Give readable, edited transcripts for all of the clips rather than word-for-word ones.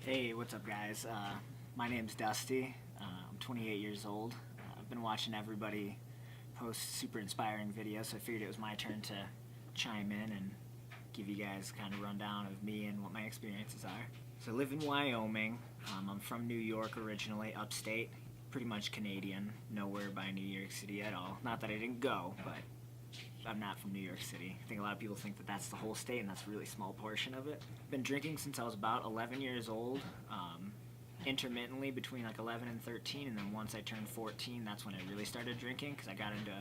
Hey, what's up, guys? My name's Dusty. I'm 28 years old. I've been watching everybody post super inspiring videos, so I figured it was my turn to chime in and give you guys kind of rundown of me and what my experiences are. So I live in Wyoming. I'm from New York originally, upstate. Pretty much Canadian, nowhere by New York City at all. Not that I didn't go, but I'm not from New York City. I think a lot of people think that that's the whole state, and that's a really small portion of it. Been drinking since I was about 11 years old, intermittently between like 11 and 13, and then once I turned 14, that's when I really started drinking, because I got into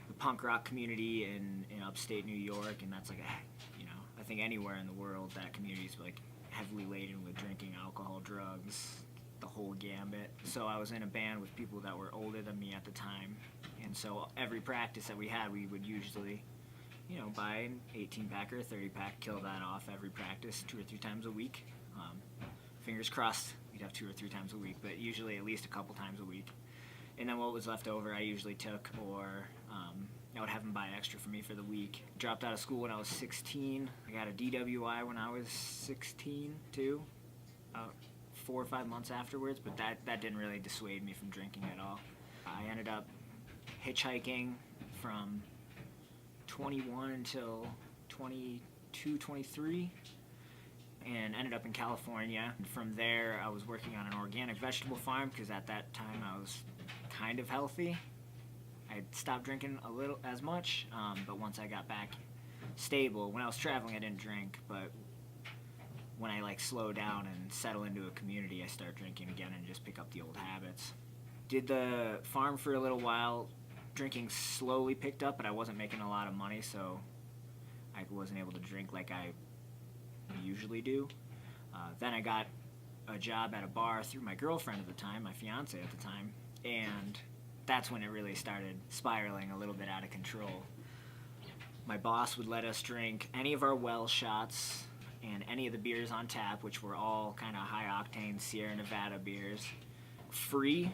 the punk rock community in upstate New York, and that's like I think anywhere in the world that community is like heavily laden with drinking, alcohol, drugs, the whole gambit. So I was in a band with people that were older than me at the time, and so every practice that we had, we would usually, buy an 18-pack or a 30-pack, kill that off every practice 2 or 3 times a week. Fingers crossed we'd have 2 or 3 times a week, but usually at least a couple times a week. And then what was left over I usually took, or I would have them buy extra for me for the week. Dropped out of school when I was 16. I got a DWI when I was 16 too, about 4 or 5 months afterwards, but that didn't really dissuade me from drinking at all. I ended up hitchhiking from 21 until 22, 23, and ended up in California. And from there, I was working on an organic vegetable farm because at that time I was kind of healthy. I stopped drinking a little as much, but once I got back stable, when I was traveling I didn't drink, but when I slow down and settle into a community, I start drinking again and just pick up the old habits. Did the farm for a little while. Drinking slowly picked up, but I wasn't making a lot of money, so I wasn't able to drink like I usually do. Then I got a job at a bar through my girlfriend at the time, my fiance at the time, and that's when it really started spiraling a little bit out of control. My boss would let us drink any of our well shots and any of the beers on tap, which were all kind of high-octane Sierra Nevada beers, free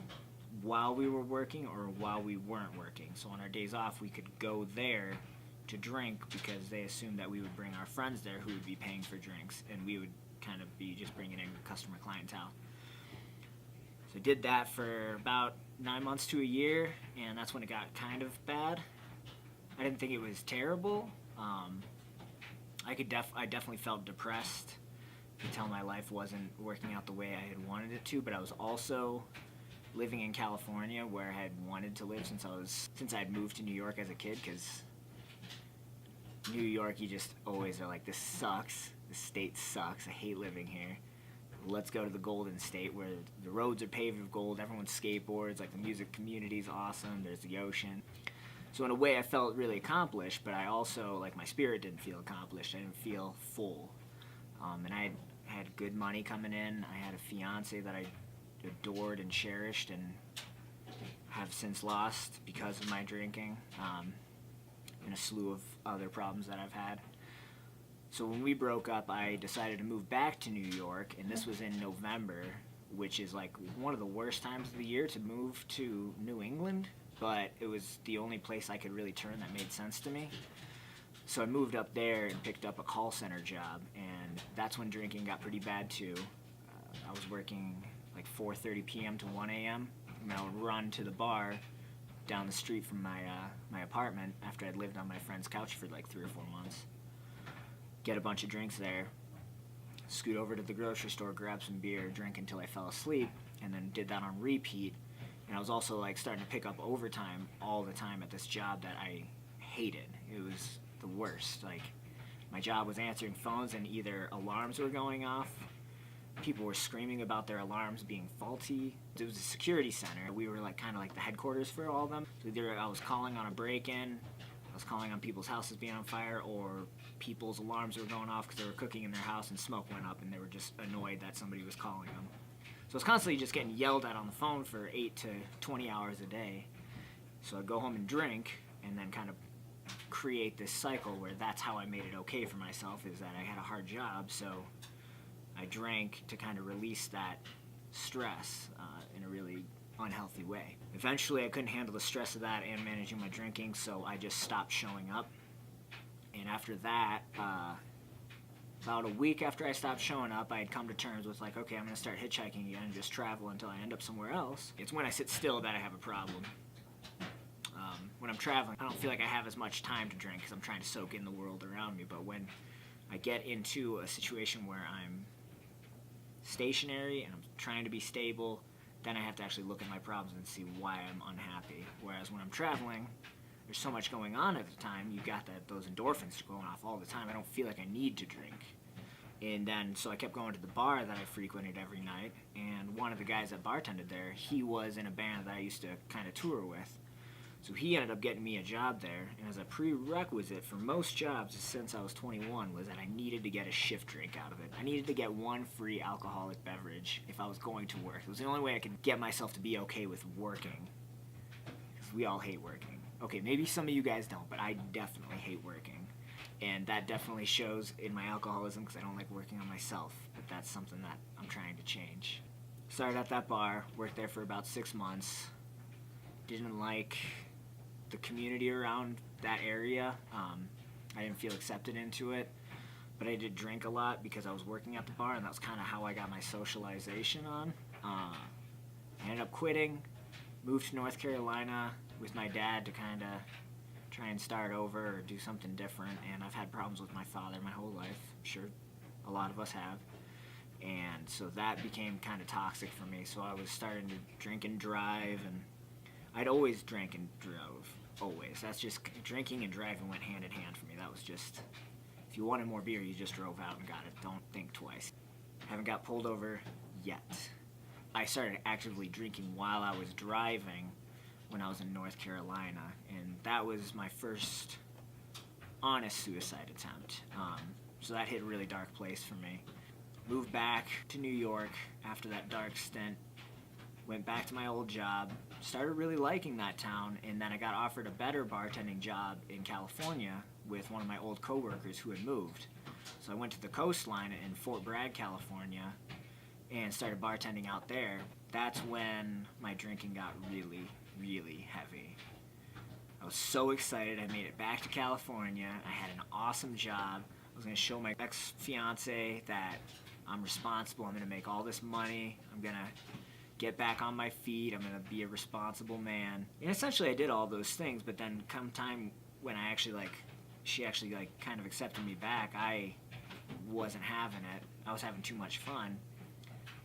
while we were working or while we weren't working. So on our days off, we could go there to drink because they assumed that we would bring our friends there who would be paying for drinks, and we would kind of be just bringing in customer clientele. So I did that for about 9 months to a year, and that's when it got kind of bad. I didn't think it was terrible. I definitely felt depressed. I could tell my life wasn't working out the way I had wanted it to, but I was also living in California where I had wanted to live since I had moved to New York as a kid, because New York, you just always are like, this sucks, this state sucks, I hate living here. Let's go to the Golden State where the roads are paved with gold, everyone skateboards, the music community's awesome, there's the ocean. So in a way I felt really accomplished, but I also, my spirit didn't feel accomplished, I didn't feel full. And I had good money coming in, I had a fiance that I adored and cherished and have since lost because of my drinking, and a slew of other problems that I've had. So when we broke up, I decided to move back to New York, and this was in November, which is one of the worst times of the year to move to New England, but it was the only place I could really turn that made sense to me. So I moved up there and picked up a call center job, and that's when drinking got pretty bad too. I was working 4:30 p.m. to 1 a.m. and I would run to the bar down the street from my apartment after I'd lived on my friend's couch for 3 or 4 months. Get a bunch of drinks there, scoot over to the grocery store, grab some beer, drink until I fell asleep, and then did that on repeat. And I was also starting to pick up overtime all the time at this job that I hated. It was the worst. My job was answering phones and either alarms were going off, people were screaming about their alarms being faulty. It was a security center. We were kind of the headquarters for all of them. So either I was calling on a break-in, I was calling on people's houses being on fire, or people's alarms were going off because they were cooking in their house and smoke went up and they were just annoyed that somebody was calling them. So I was constantly just getting yelled at on the phone for 8 to 20 hours a day. So I'd go home and drink and then kind of create this cycle where that's how I made it okay for myself, is that I had a hard job, so I drank to kind of release that stress in a really unhealthy way. Eventually I couldn't handle the stress of that and managing my drinking, so I just stopped showing up. And after that, About a week after I stopped showing up, I had come to terms with like, okay, I'm going to start hitchhiking again and just travel until I end up somewhere else. It's when I sit still that I have a problem. When I'm traveling, I don't feel like I have as much time to drink because I'm trying to soak in the world around me. But when I get into a situation where I'm stationary and I'm trying to be stable, then I have to actually look at my problems and see why I'm unhappy. Whereas when I'm traveling, there's so much going on at the time, you got those endorphins going off all the time. I don't feel like I need to drink. And then, so I kept going to the bar that I frequented every night, and one of the guys that bartended there, he was in a band that I used to kind of tour with. So he ended up getting me a job there, and as a prerequisite for most jobs since I was 21 was that I needed to get a shift drink out of it. I needed to get one free alcoholic beverage if I was going to work. It was the only way I could get myself to be okay with working, because we all hate working. Okay, maybe some of you guys don't, but I definitely hate working. And that definitely shows in my alcoholism because I don't like working on myself, but that's something that I'm trying to change. Started at that bar, worked there for about 6 months, didn't like the community around that area. I didn't feel accepted into it, but I did drink a lot because I was working at the bar, and that was kind of how I got my socialization on. I ended up quitting, moved to North Carolina with my dad to kind of try and start over or do something different, and I've had problems with my father my whole life. I'm sure a lot of us have. And so that became kind of toxic for me, so I was starting to drink and drive, and I'd always drank and drove. Always. That's just, drinking and driving went hand in hand for me. That was just, if you wanted more beer, you just drove out and got it. Don't think twice. Haven't got pulled over yet. I started actively drinking while I was driving when I was in North Carolina, and that was my first honest suicide attempt. So that hit a really dark place for me. Moved back to New York after that dark stint. Went back to my old job, started really liking that town, and then I got offered a better bartending job in California with one of my old coworkers who had moved. So I went to the coastline in Fort Bragg, California, and started bartending out there. That's when my drinking got really, really heavy. I was so excited. I made it back to California. I had an awesome job. I was going to show my ex-fiance that I'm responsible. I'm going to make all this money. I'm going to get back on my feet. I'm going to be a responsible man. And essentially I did all those things, but then come time when she actually kind of accepted me back, I wasn't having it. I was having too much fun,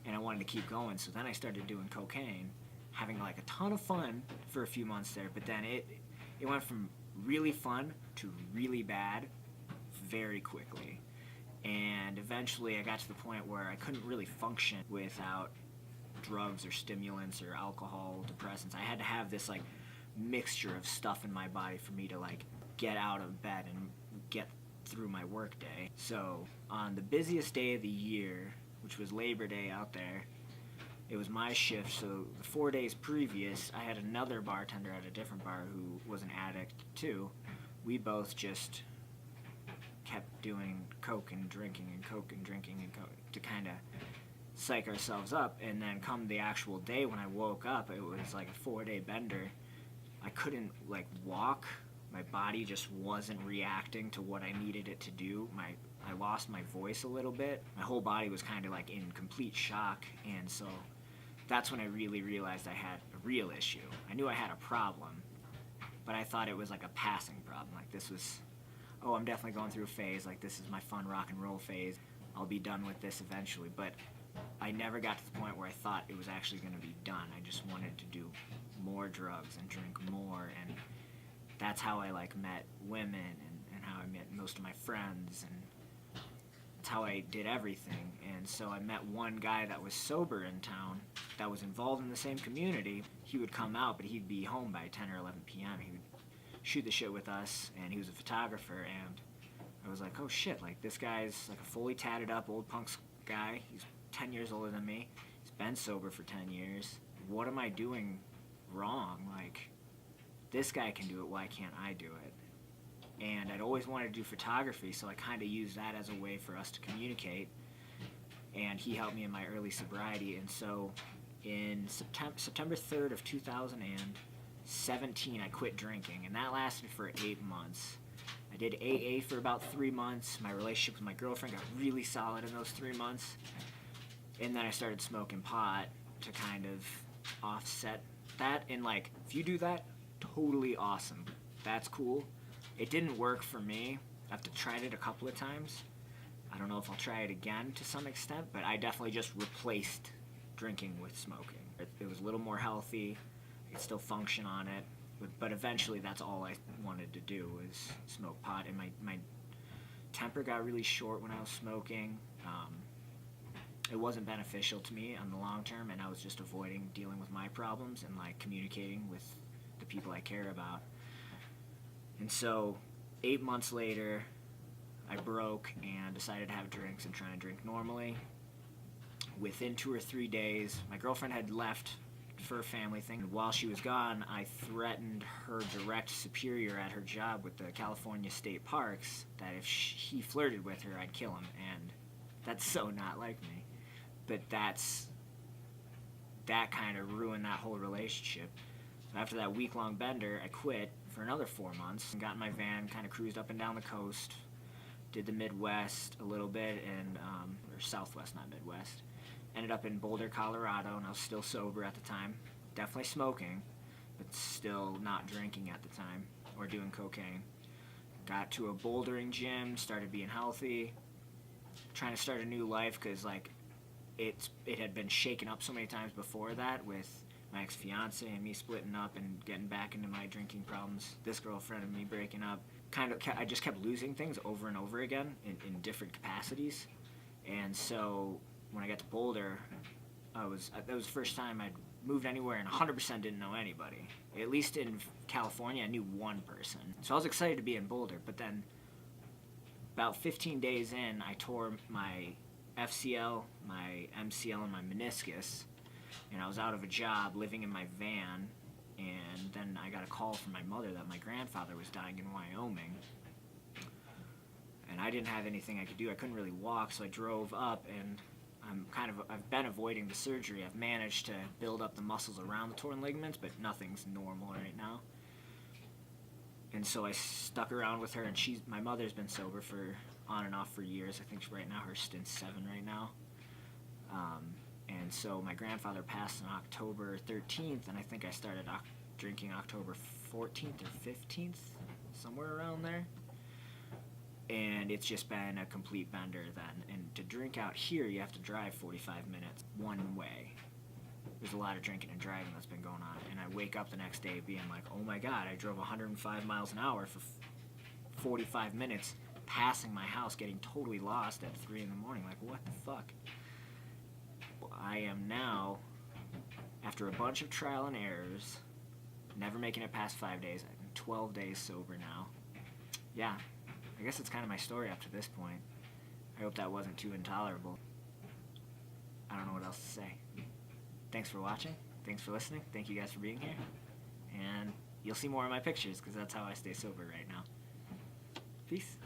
and I wanted to keep going. So then I started doing cocaine, having a ton of fun for a few months there, but then it went from really fun to really bad very quickly. And eventually I got to the point where I couldn't really function without drugs or stimulants or alcohol, depressants. I had to have this mixture of stuff in my body for me to get out of bed and get through my work day. So on the busiest day of the year, which was Labor Day out there, it was my shift. So the 4 days previous, I had another bartender at a different bar who was an addict too. We both just kept doing coke and drinking and coke and drinking and coke to kind of psych ourselves up. And then come the actual day when I woke up, it was like a 4-day bender. I couldn't walk. My body just wasn't reacting to what I needed it to do. I lost my voice a little bit. My whole body was kind of in complete shock, and so that's when I really realized I had a real issue. I knew I had a problem, but I thought it was a passing problem. This was, oh, I'm definitely going through a phase. This is my fun rock and roll phase. I'll be done with this eventually. But I never got to the point where I thought it was actually going to be done. I just wanted to do more drugs and drink more, and that's how I met women and how I met most of my friends, and that's how I did everything. And so I met one guy that was sober in town that was involved in the same community. He would come out, but he'd be home by 10 or 11 p.m. He would shoot the shit with us, and he was a photographer, and I was like, oh shit, this guy's a fully tatted up old punk guy. He's 10 years older than me. He's been sober for 10 years. What am I doing wrong? This guy can do it, why can't I do it? And I'd always wanted to do photography, so I kind of used that as a way for us to communicate, and he helped me in my early sobriety. And so in September 3rd of 2017, I quit drinking, and that lasted for 8 months. I did AA for about 3 months. My relationship with my girlfriend got really solid in those 3 months. And then I started smoking pot to kind of offset that. And like, if you do that, totally awesome. That's cool. It didn't work for me. I've tried it a couple of times. I don't know if I'll try it again to some extent, but I definitely just replaced drinking with smoking. It was a little more healthy. I could still function on it, but eventually that's all I wanted to do was smoke pot. And my temper got really short when I was smoking. It wasn't beneficial to me on the long term, and I was just avoiding dealing with my problems and like communicating with the people I care about. And so 8 months later, I broke and decided to have drinks and try and drink normally. Within 2 or 3 days, my girlfriend had left for a family thing. While she was gone, I threatened her direct superior at her job with the California State Parks that if he flirted with her, I'd kill him. And that's so not like me. But that kind of ruined that whole relationship. So after that week-long bender, I quit for another 4 months and got in my van, kind of cruised up and down the coast, did the Midwest a little bit, and or Southwest, not Midwest. Ended up in Boulder, Colorado, and I was still sober at the time. Definitely smoking, but still not drinking at the time or doing cocaine. Got to a bouldering gym, started being healthy, trying to start a new life because like it had been shaken up so many times before that with my ex-fiance and me splitting up and getting back into my drinking problems, this girlfriend and me breaking up. I just kept losing things over and over again in different capacities. And so when I got to Boulder, that was the first time I'd moved anywhere and 100% didn't know anybody. At least in California, I knew one person. So I was excited to be in Boulder, but then about 15 days in, I tore my FCL, my MCL, and my meniscus, and I was out of a job living in my van, and then I got a call from my mother that my grandfather was dying in Wyoming, and I didn't have anything I could do. I couldn't really walk, so I drove up, and I've been avoiding the surgery. I've managed to build up the muscles around the torn ligaments, but nothing's normal right now. And so I stuck around with her, and my mother's been sober for on and off for years. I think right now her stint's 7 right now. And so my grandfather passed on October 13th, and I think I started drinking October 14th or 15th, somewhere around there. And it's just been a complete bender then. And to drink out here, you have to drive 45 minutes one way. There's a lot of drinking and driving that's been going on. And I wake up the next day being like, oh my God, I drove 105 miles an hour for 45 minutes, passing my house, getting totally lost at 3 in the morning. Like, what the fuck? I am now, after a bunch of trial and errors, never making it past 5 days. I'm 12 days sober now. Yeah, I guess it's kind of my story up to this point. I hope that wasn't too intolerable. I don't know what else to say. Thanks for watching. Thanks for listening. Thank you guys for being here. And you'll see more of my pictures because that's how I stay sober right now. Peace.